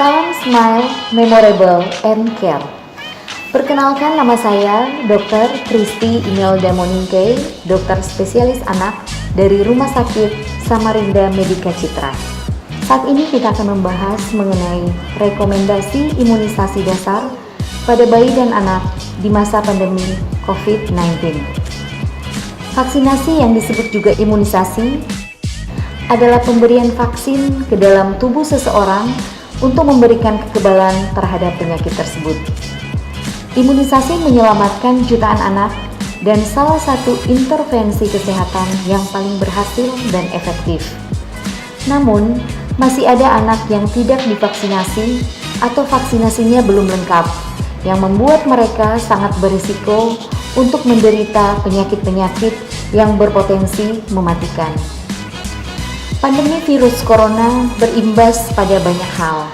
Salam Smile, Memorable, and Care. Perkenalkan, nama saya Dr. Kristi Imelda Moningke, dokter spesialis anak dari Rumah Sakit Samarinda Medika Citra. Saat ini kita akan membahas mengenai rekomendasi imunisasi dasar pada bayi dan anak di masa pandemi COVID-19. Vaksinasi yang disebut juga imunisasi adalah pemberian vaksin ke dalam tubuh seseorang untuk memberikan kekebalan terhadap penyakit tersebut. Imunisasi menyelamatkan jutaan anak dan salah satu intervensi kesehatan yang paling berhasil dan efektif. Namun, masih ada anak yang tidak divaksinasi atau vaksinasinya belum lengkap, yang membuat mereka sangat berisiko untuk menderita penyakit-penyakit yang berpotensi mematikan. Pandemi virus corona berimbas pada banyak hal,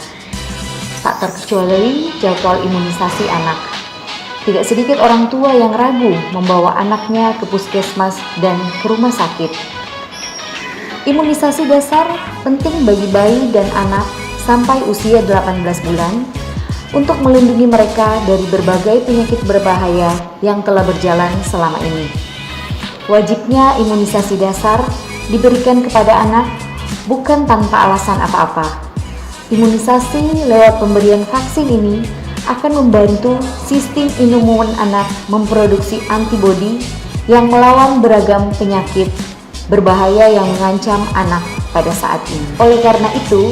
tak terkecuali jadwal imunisasi anak. Tidak sedikit orang tua yang ragu membawa anaknya ke puskesmas dan ke rumah sakit. Imunisasi dasar penting bagi bayi dan anak sampai usia 18 bulan untuk melindungi mereka dari berbagai penyakit berbahaya yang telah berjalan selama ini. Wajibnya imunisasi dasar diberikan kepada anak bukan tanpa alasan apa-apa. Imunisasi lewat pemberian vaksin ini akan membantu sistem imun anak memproduksi antibodi yang melawan beragam penyakit berbahaya yang mengancam anak pada saat ini. Oleh karena itu,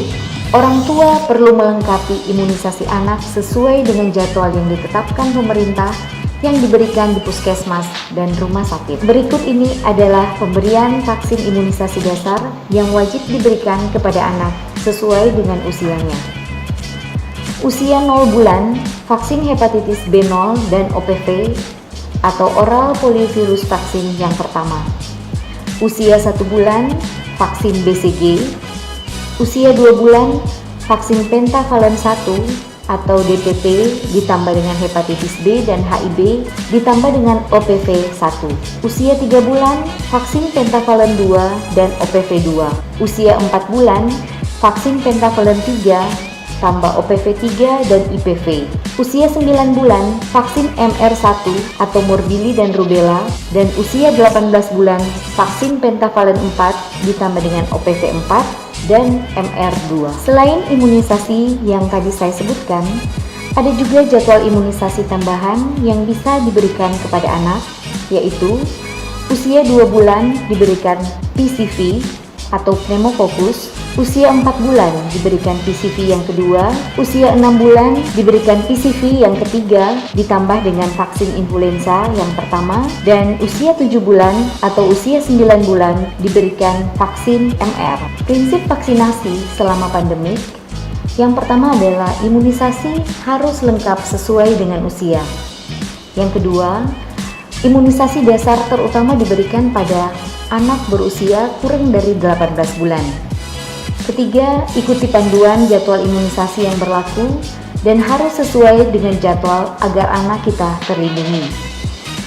orang tua perlu melengkapi imunisasi anak sesuai dengan jadwal yang ditetapkan pemerintah yang diberikan di puskesmas dan rumah sakit. Berikut ini adalah pemberian vaksin imunisasi dasar yang wajib diberikan kepada anak sesuai dengan usianya. Usia 0 bulan, vaksin hepatitis B0 dan OPV atau oral poliovirus vaksin yang pertama. Usia 1 bulan, vaksin BCG. Usia 2 bulan, vaksin pentavalent 1 atau DPT ditambah dengan hepatitis B dan HIV ditambah dengan OPV 1. Usia 3 bulan, vaksin pentavalent 2 dan OPV 2. Usia 4 bulan, vaksin pentavalent 3 tambah OPV 3 dan IPV. Usia 9 bulan, vaksin MR1 atau Morbilli dan Rubella, dan usia 18 bulan, vaksin pentavalent 4 ditambah dengan OPV 4 dan MR2. Selain imunisasi yang tadi saya sebutkan, ada juga jadwal imunisasi tambahan yang bisa diberikan kepada anak, yaitu usia 2 bulan diberikan PCV atau pneumococcus, usia 4 bulan diberikan PCV yang kedua, usia 6 bulan diberikan PCV yang ketiga ditambah dengan vaksin influenza yang pertama, dan usia 7 bulan atau usia 9 bulan diberikan vaksin MR. Prinsip vaksinasi selama pandemik, yang pertama adalah imunisasi harus lengkap sesuai dengan usia. Yang kedua, imunisasi dasar terutama diberikan pada anak berusia kurang dari 18 bulan. Ketiga, ikuti panduan jadwal imunisasi yang berlaku dan harus sesuai dengan jadwal agar anak kita terlindungi.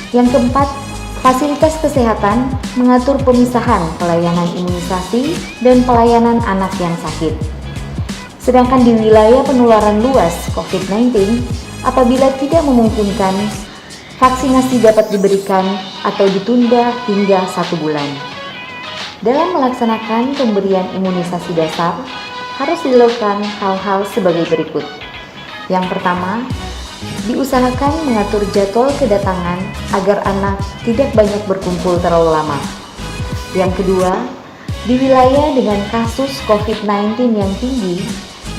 Yang keempat, fasilitas kesehatan mengatur pemisahan pelayanan imunisasi dan pelayanan anak yang sakit. Sedangkan di wilayah penularan luas COVID-19, apabila tidak memungkinkan, vaksinasi dapat diberikan atau ditunda hingga 1 bulan. Dalam melaksanakan pemberian imunisasi dasar, harus dilakukan hal-hal sebagai berikut. Yang pertama, diusahakan mengatur jadwal kedatangan agar anak tidak banyak berkumpul terlalu lama. Yang kedua, di wilayah dengan kasus COVID-19 yang tinggi,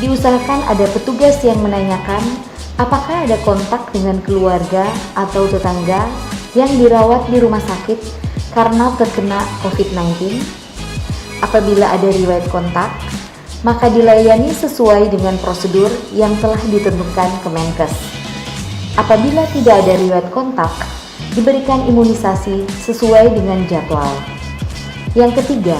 diusahakan ada petugas yang menanyakan apakah ada kontak dengan keluarga atau tetangga yang dirawat di rumah sakit karena terkena COVID-19. Apabila ada riwayat kontak, maka dilayani sesuai dengan prosedur yang telah ditentukan Kemenkes. Apabila tidak ada riwayat kontak, diberikan imunisasi sesuai dengan jadwal. Yang ketiga,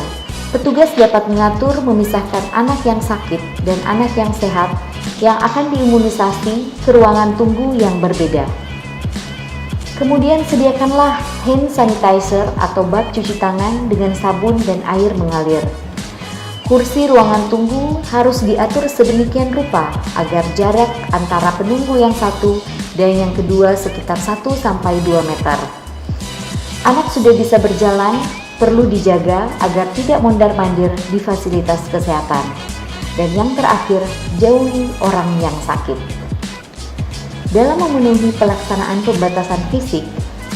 petugas dapat mengatur memisahkan anak yang sakit dan anak yang sehat yang akan diimunisasi ke ruangan tunggu yang berbeda. Kemudian sediakanlah hand sanitizer atau bak cuci tangan dengan sabun dan air mengalir. Kursi ruangan tunggu harus diatur sedemikian rupa agar jarak antara penunggu yang satu dan yang kedua sekitar 1-2 meter. Anak sudah bisa berjalan, perlu dijaga agar tidak mondar-mandir di fasilitas kesehatan. Dan yang terakhir, jauhi orang yang sakit. Dalam memenuhi pelaksanaan pembatasan fisik,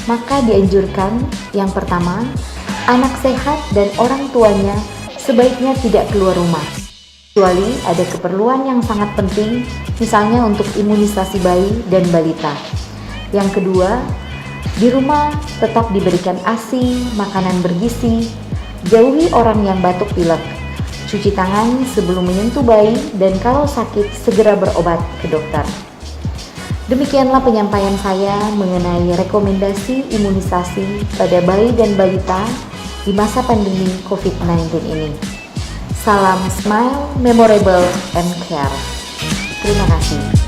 maka dianjurkan yang pertama, anak sehat dan orang tuanya sebaiknya tidak keluar rumah, kecuali ada keperluan yang sangat penting, misalnya untuk imunisasi bayi dan balita. Yang kedua, di rumah tetap diberikan ASI, makanan bergizi, jauhi orang yang batuk pilek, cuci tangan sebelum menyentuh bayi, dan kalau sakit segera berobat ke dokter. Demikianlah penyampaian saya mengenai rekomendasi imunisasi pada bayi dan balita di masa pandemi COVID-19 ini. Salam smile, memorable, and care. Terima kasih.